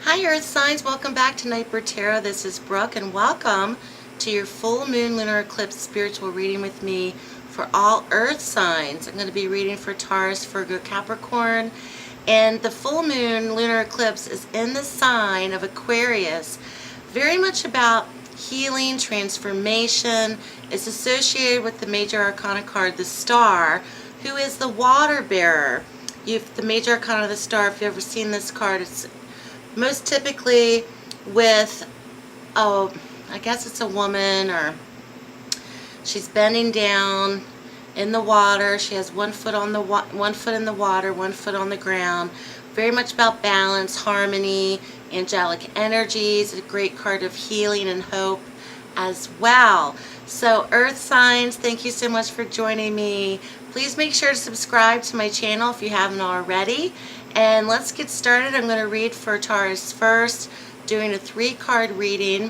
Hi Earth Signs, welcome back to Nightbird Tarot. This is Brooke and welcome to your full moon lunar eclipse spiritual reading with me for all Earth Signs. I'm going to be reading for Taurus, Virgo, Capricorn, and the full moon lunar eclipse is in the sign of Aquarius. Very much about healing, transformation. It's associated with the major arcana card, the Star, who is the water bearer. The major arcana of the Star, if you've ever seen this card, it's most typically with, I guess it's a woman, or she's bending down in the water. She has one foot in the water, one foot on the ground. Very much about balance, harmony, angelic energies. A great card of healing and hope as well. So Earth Signs, thank you so much for joining me. Please make sure to subscribe to my channel if you haven't already. And let's get started. I'm going to read for Taurus first, doing a 3-card reading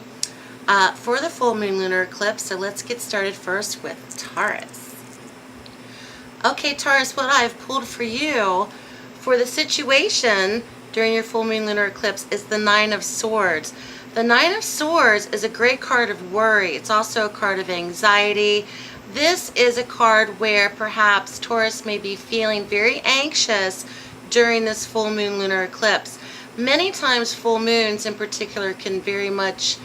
for the full moon lunar eclipse. So let's get started first with Taurus. Okay, Taurus, what I've pulled for you for the situation during your full moon lunar eclipse is the Nine of Swords. The Nine of Swords is a great card of worry. It's also a card of anxiety. This is a card where perhaps Taurus may be feeling very anxious during this full moon lunar eclipse. Many times full moons in particular can very much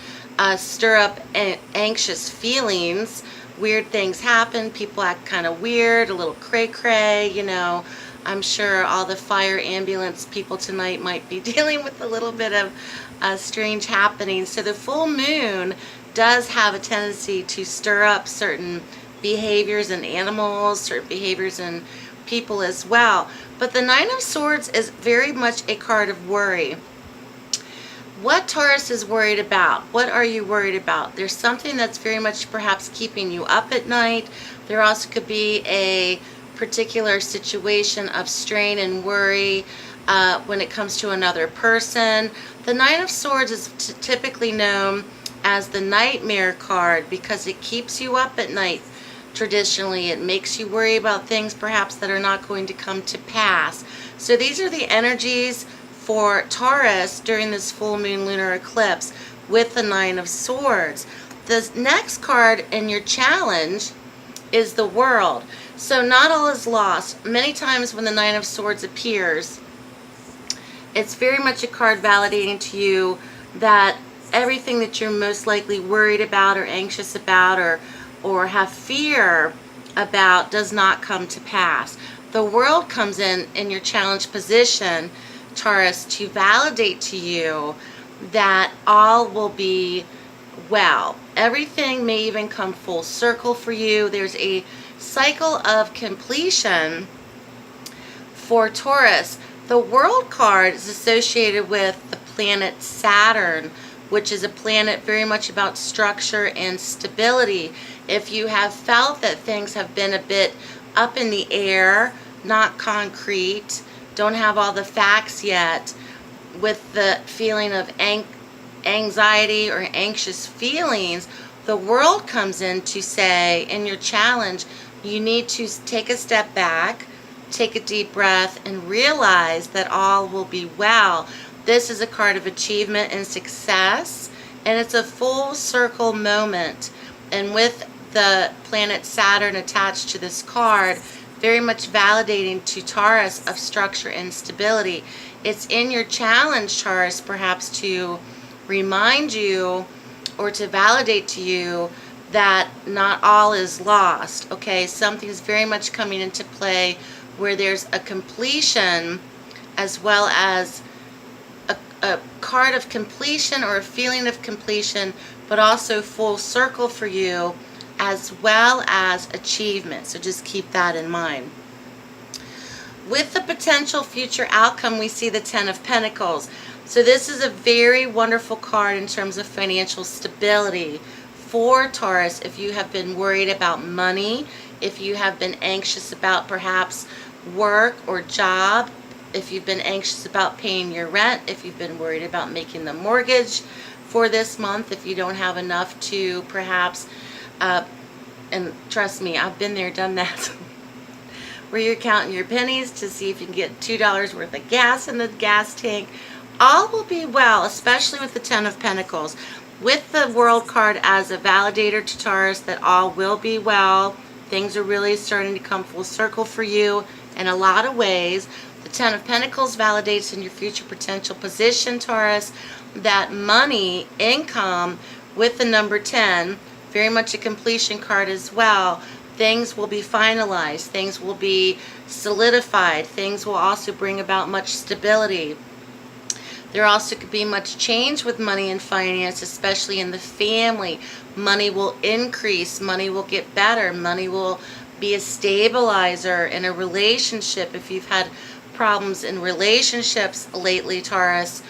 stir up anxious feelings. Weird things happen, people act kind of weird, a little cray-cray, you know. I'm sure all the fire ambulance people tonight might be dealing with a little bit of strange happenings. So the full moon does have a tendency to stir up certain behaviors in animals, certain behaviors in people as well. But the Nine of Swords is very much a card of worry. What Taurus is worried about? What are you worried about? There's something that's very much perhaps keeping you up at night. There also could be a particular situation of strain and worry when it comes to another person. The Nine of Swords is typically known as the nightmare card because it keeps you up at night. Traditionally, it makes you worry about things perhaps that are not going to come to pass. So these are the energies for Taurus during this full moon lunar eclipse with the Nine of Swords. The next card in your challenge is the World. So not all is lost. Many times when the Nine of Swords appears, it's very much a card validating to you that everything that you're most likely worried about or anxious about or have fear about does not come to pass. The World comes in your challenge position, Taurus, to validate to you that all will be well. Everything may even come full circle for you. There's a cycle of completion for Taurus. The World card is associated with the planet Saturn, which is a planet very much about structure and stability. If you have felt that things have been a bit up in the air, not concrete, don't have all the facts yet, with the feeling of anxiety or anxious feelings, the World comes in to say, in your challenge, you need to take a step back, take a deep breath, and realize that all will be well. This is a card of achievement and success, and it's a full circle moment. And with the planet Saturn attached to this card, very much validating to Taurus of structure and stability. It's in your challenge, Taurus, perhaps to remind you or to validate to you that not all is lost. Okay, something's very much coming into play where there's a completion as well as a card of completion or a feeling of completion, but also full circle for you as well as achievement. So just keep that in mind. With the potential future outcome, we see the Ten of Pentacles. So this is a very wonderful card in terms of financial stability for Taurus. If you have been worried about money, if you have been anxious about perhaps work or job, if you've been anxious about paying your rent, if you've been worried about making the mortgage for this month, if you don't have enough to perhaps, and trust me, I've been there, done that, where you're counting your pennies to see if you can get $2 worth of gas in the gas tank. all will be well, especially with the Ten of Pentacles. With the World card as a validator to Taurus that all will be well, things are really starting to come full circle for you in a lot of ways. The Ten of Pentacles validates in your future potential position, Taurus, that money, income, with the number 10, very much a completion card as well. Things will be finalized. Things will be solidified. Things will also bring about much stability. There also could be much change with money and finance, especially in the family. Money will increase. Money will get better. Money will be a stabilizer in a relationship. If you've had problems in relationships lately, Taurus,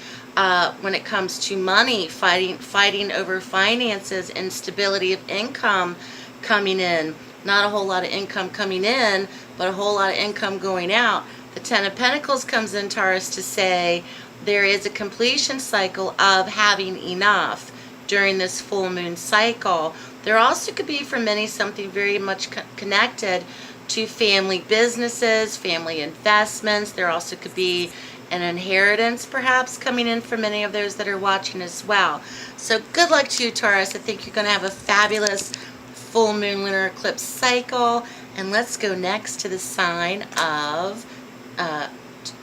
when it comes to money, fighting over finances, and stability of income coming in. Not a whole lot of income coming in, but a whole lot of income going out. The Ten of Pentacles comes in, Taurus, to say there is a completion cycle of having enough during this full moon cycle. There also could be for many something very much connected to family businesses, family investments. There also could be an inheritance perhaps coming in for many of those that are watching as well. So good luck to you, Taurus. I think you're going to have a fabulous full moon lunar eclipse cycle. And let's go next to the sign of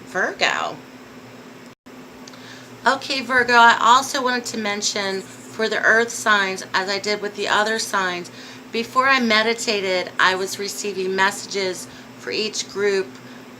Virgo. Okay, Virgo, I also wanted to mention for the earth signs, as I did with the other signs, before I meditated, I was receiving messages for each group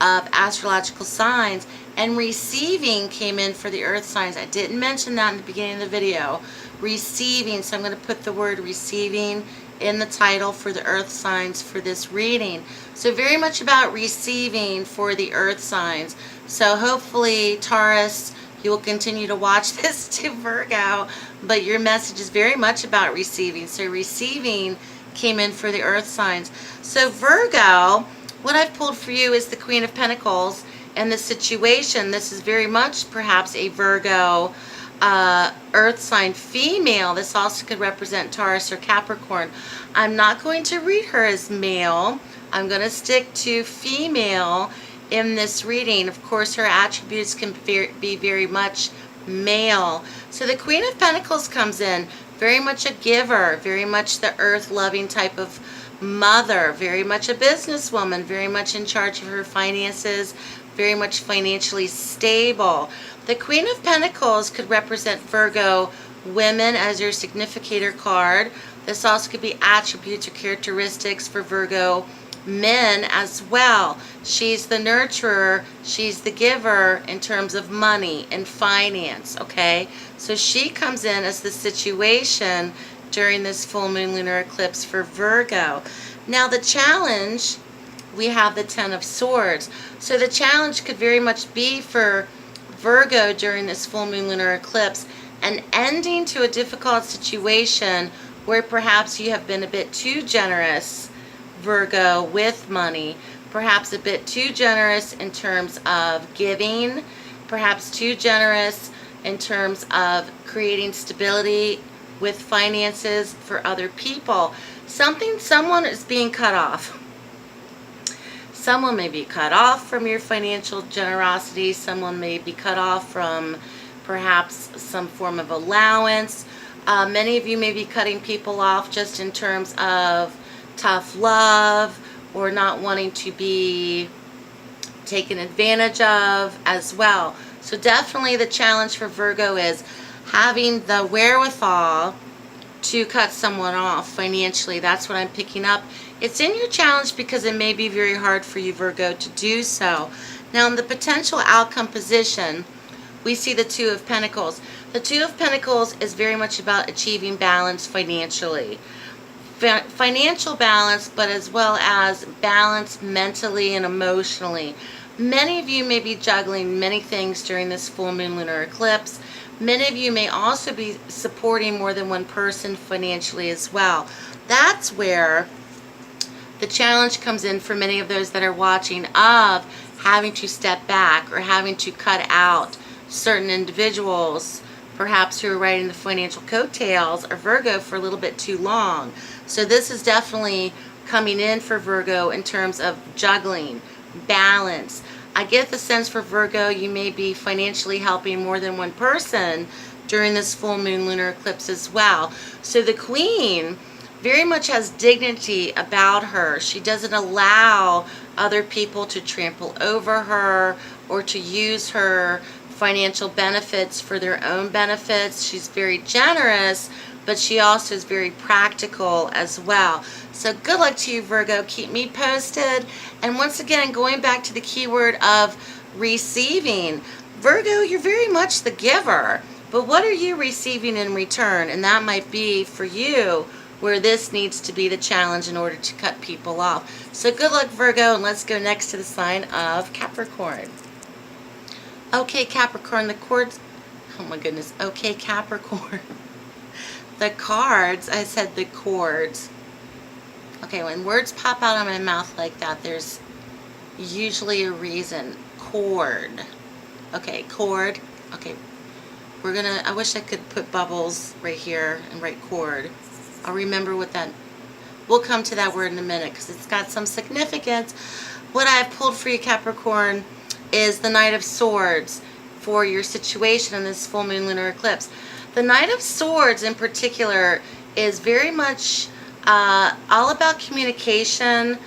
of astrological signs, and receiving came in for the earth signs. I didn't mention that in the beginning of the video. Receiving, so I'm going to put the word receiving in the title for the earth signs for this reading. So very much about receiving for the earth signs. So hopefully, Taurus, you will continue to watch this to Virgo, but your message is very much about receiving. So receiving came in for the earth signs. So Virgo, what I've pulled for you is the Queen of Pentacles and the situation. This is very much perhaps a Virgo earth sign female. This also could represent Taurus or Capricorn. I'm not going to read her as male. I'm going to stick to female in this reading. Of course, her attributes can be very much male. So the Queen of Pentacles comes in, very much a giver, very much the earth-loving type of mother, very much a businesswoman, very much in charge of her finances, very much financially stable. The Queen of Pentacles could represent Virgo women as your significator card. This also could be attributes or characteristics for Virgo men as well. She's the nurturer, she's the giver in terms of money and finance, okay? So she comes in as the situation during this full moon lunar eclipse for Virgo. Now the challenge, we have the Ten of Swords. So the challenge could very much be for Virgo during this full moon lunar eclipse an ending to a difficult situation where perhaps you have been a bit too generous, Virgo, with money, perhaps a bit too generous in terms of giving, perhaps too generous in terms of creating stability with finances for other people. Someone is being cut off. Someone may be cut off from your financial generosity. Someone may be cut off from perhaps some form of allowance. Many of you may be cutting people off just in terms of tough love or not wanting to be taken advantage of as well. So definitely the challenge for Virgo is having the wherewithal to cut someone off financially. That's what I'm picking up. It's in your challenge because it may be very hard for you, Virgo, to do so. Now in the potential outcome position, we see the Two of Pentacles. The Two of Pentacles is very much about achieving balance financially. Financial balance, but as well as balance mentally and emotionally. Many of you may be juggling many things during this full moon lunar eclipse. Many of you may also be supporting more than one person financially as well. That's where the challenge comes in for many of those that are watching of having to step back or having to cut out certain individuals, perhaps who are riding the financial coattails or Virgo for a little bit too long. So this is definitely coming in for Virgo in terms of juggling, balance. I get the sense for Virgo, you may be financially helping more than one person during this full moon lunar eclipse as well. So the Queen very much has dignity about her. She doesn't allow other people to trample over her or to use her financial benefits for their own benefits. She's very generous, but she also is very practical as well. So good luck to you, Virgo. Keep me posted. And once again, going back to the keyword of receiving, Virgo, you're very much the giver, but what are you receiving in return? And that might be for you where this needs to be the challenge in order to cut people off. So good luck, Virgo, and let's go next to the sign of Capricorn. Okay, Capricorn, the cords, oh my goodness, okay, Capricorn. The cards, I said the chords. Okay, when words pop out of my mouth like that, there's usually a reason. Chord. Okay, chord. Okay, we're gonna, I wish I could put bubbles right here and write chord. I'll remember what that, we'll come to that word in a minute because it's got some significance. What I've pulled for you, Capricorn, is the Knight of Swords for your situation in this full moon lunar eclipse. The Knight of Swords in particular is very much all about communication,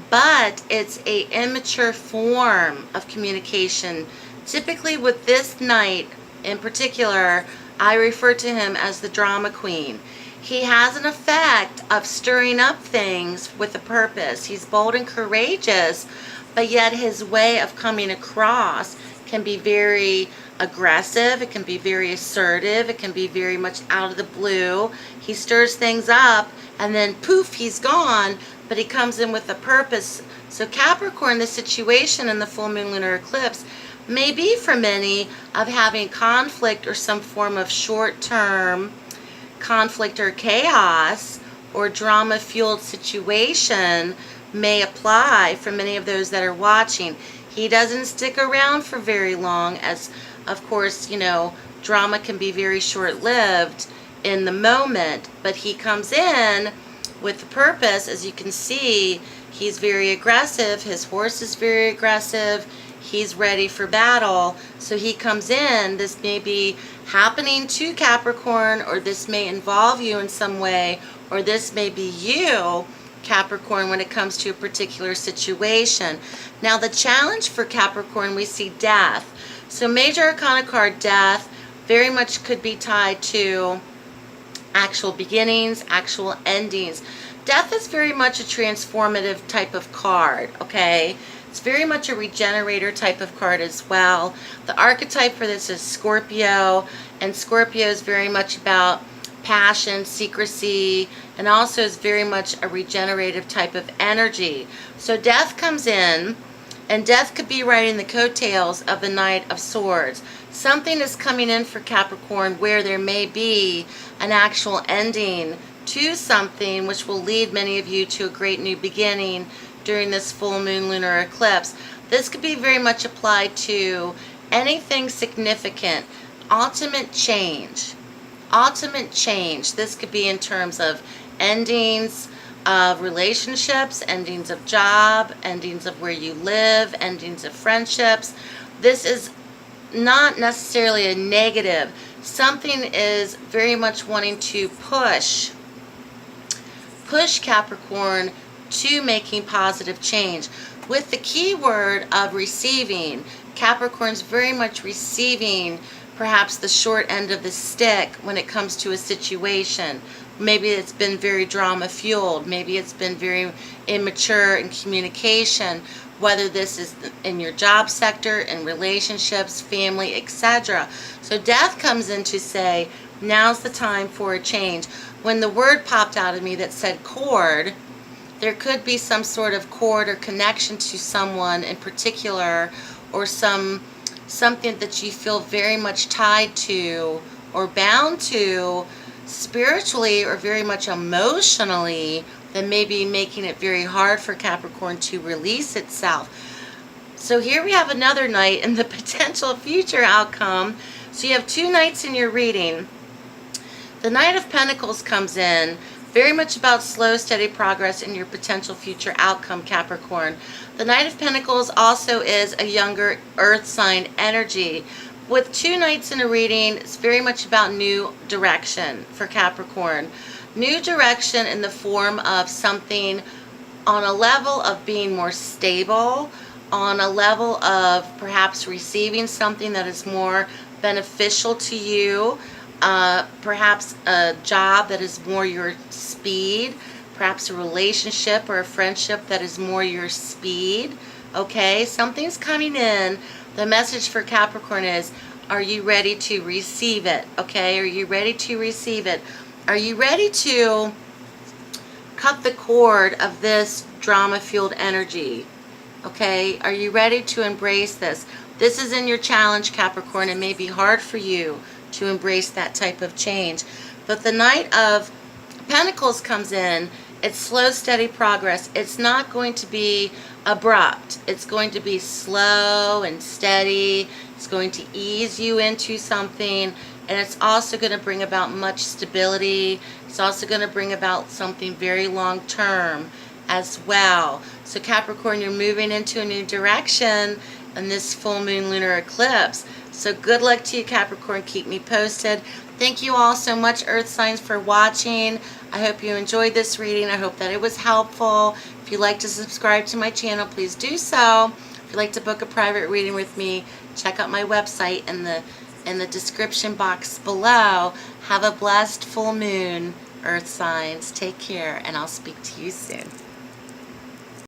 but it's a immature form of communication. Typically with this knight in particular, I refer to him as the drama queen. He has an effect of stirring up things with a purpose. He's bold and courageous, but yet his way of coming across can be very aggressive, it can be very assertive, it can be very much out of the blue. He stirs things up and then poof, he's gone, but he comes in with a purpose. So Capricorn, the situation in the full moon lunar eclipse may be for many of having conflict or some form of short-term conflict or chaos or drama-fueled situation may apply for many of those that are watching. He doesn't stick around for very long, as of course, you know, drama can be very short-lived in the moment, but he comes in with a purpose. As you can see, he's very aggressive, his horse is very aggressive, he's ready for battle. So he comes in, this may be happening to Capricorn, or this may involve you in some way, or this may be you, Capricorn, when it comes to a particular situation. Now the challenge for Capricorn, we see death. So Major Arcana card death very much could be tied to actual beginnings, actual endings. Death is very much a transformative type of card, okay? It's very much a regenerator type of card as well. The archetype for this is Scorpio, and Scorpio is very much about passion, secrecy, and also is very much a regenerative type of energy. So death comes in, and death could be riding the coattails of the Knight of Swords. Something is coming in for Capricorn where there may be an actual ending to something, which will lead many of you to a great new beginning during this full moon lunar eclipse. This could be very much applied to anything significant. Ultimate change. Ultimate change. This could be in terms of endings of relationships, endings of job, endings of where you live, endings of friendships. This is not necessarily a negative. Something is very much wanting to push Capricorn to making positive change. With the key word of receiving, Capricorn's very much receiving perhaps the short end of the stick when it comes to a situation. Maybe it's been very drama fueled, maybe it's been very immature in communication, whether this is in your job sector, in relationships, family, etc. So death comes in to say, now's the time for a change. When the word popped out of me that said cord, there could be some sort of cord or connection to someone in particular, or something that you feel very much tied to or bound to spiritually or very much emotionally, that may be making it very hard for Capricorn to release itself. So here we have another knight and the potential future outcome. So you have two knights in your reading. The Knight of Pentacles comes in. Very much about slow, steady progress in your potential future outcome, Capricorn. The Knight of Pentacles also is a younger earth sign energy. With 2 nights in a reading, it's very much about new direction for Capricorn. New direction in the form of something on a level of being more stable, on a level of perhaps receiving something that is more beneficial to you, perhaps a job that is more your speed, perhaps a relationship or a friendship that is more your speed. Okay, something's coming in. The message for Capricorn is, are you ready to receive it? Okay, are you ready to receive it? Are you ready to cut the cord of this drama-fueled energy? Okay, are you ready to embrace this? This is in your challenge, Capricorn. It may be hard for you to embrace that type of change. But the Knight of Pentacles comes in. It's slow, steady progress. It's not going to be abrupt. It's going to be slow and steady. It's going to ease you into something. And it's also going to bring about much stability. It's also going to bring about something very long term as well. So Capricorn, you're moving into a new direction in this full moon lunar eclipse. So good luck to you, Capricorn. Keep me posted. Thank you all so much, Earth signs, for watching. I hope you enjoyed this reading. I hope that it was helpful. If you'd like to subscribe to my channel, please do so. If you'd like to book a private reading with me, check out my website in the description box below. Have a blessed full moon, Earth signs. Take care, and I'll speak to you soon.